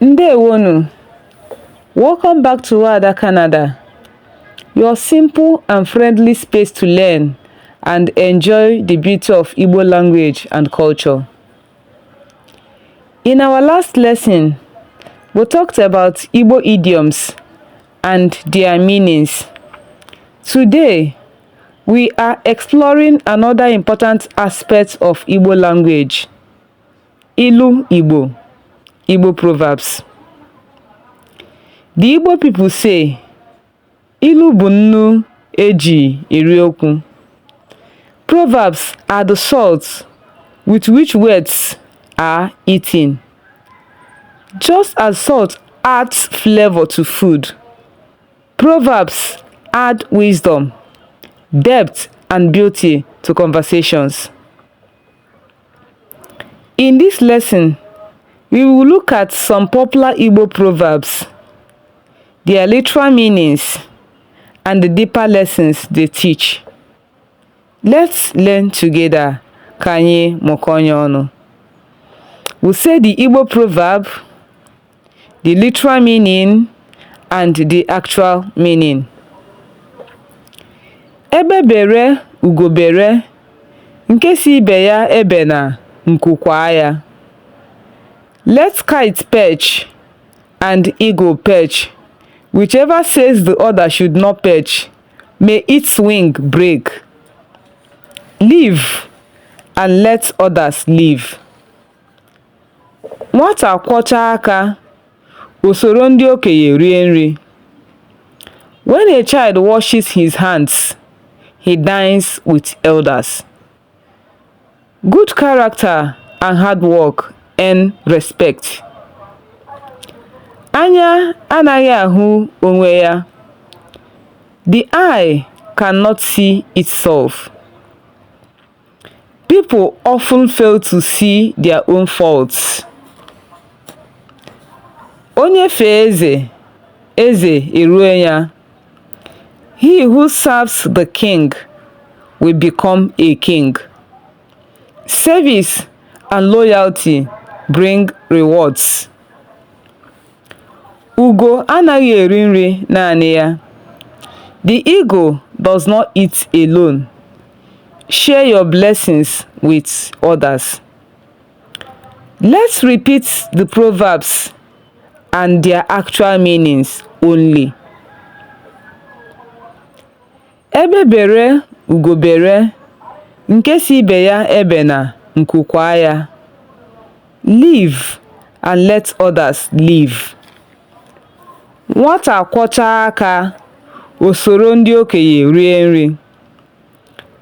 Ndewonu. Welcome back to Wada Canada, your simple and friendly space to learn and enjoy the beauty of Igbo language and culture. In our last lesson, we talked about Igbo idioms and their meanings. Today, we are exploring another important aspect of Igbo language, Ilu Igbo, Igbo Proverbs. The Igbo people say, Ilu bụ nnu eji eri okwu. Proverbs are the salt with which words are eaten. Just as salt adds flavor to food, Proverbs add wisdom, depth, and beauty to conversations. In this lesson, we will look at some popular Igbo proverbs, their literal meanings, and the deeper lessons they teach. Let's learn together. Ka anyị mụkọọ ọnụ. We'll say the Igbo proverb, the literal meaning, and the actual meaning. Ebe bere ugo bere, nke si ibe ya ebe na nku kwa ya. Let kite perch and eagle perch. Whichever says the other should not perch, may its wing break. Live and let others live. Nwata kwọcha aka, o soro ndị okenye rie nri. When a child washes his hands, he dines with elders. Good character and hard work earn respect. Anya anaghị ahụ onwe ya. The eye cannot see itself. People often fail to see their own faults. Onye fee eze, eze erue ya. He who serves the king will become a king. Service and loyalty bring rewards. Ugo anaghị eri nri naanị ya. The eagle does not eat alone. Share your blessings with others. Let's repeat the proverbs and their actual meanings only. Ebe bere ugo bere, nke si ibe ya ebe na nku kwa ya. Live and let others live. Nwata kwọcha aka, o soro ndị okenye rie nri.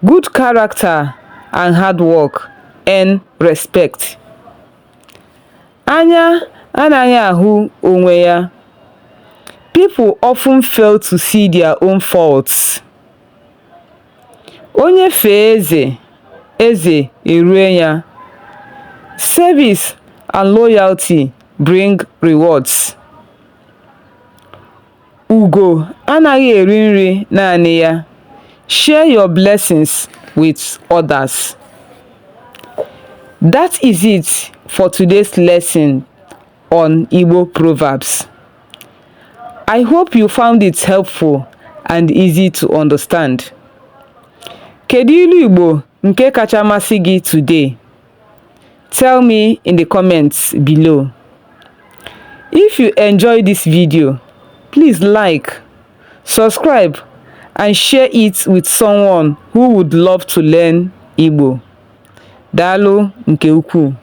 Good character and hard work earn respect. Anya anaghị ahụ onwe ya. People often fail to see their own faults. Onye fee eze, eze erue ya. Service and loyalty bring rewards. Ugo anaghị eri nri naanị ya. Share your blessings with others. That is it for today's lesson on Igbo Proverbs. I hope you found it helpful and easy to understand. Kedu ilu Igbo nke kacha masị gị today? Tell me in the comments below. If you enjoyed this video, please like, subscribe, and share it with someone who would love to learn Igbo. Daalụ nke ukwuu.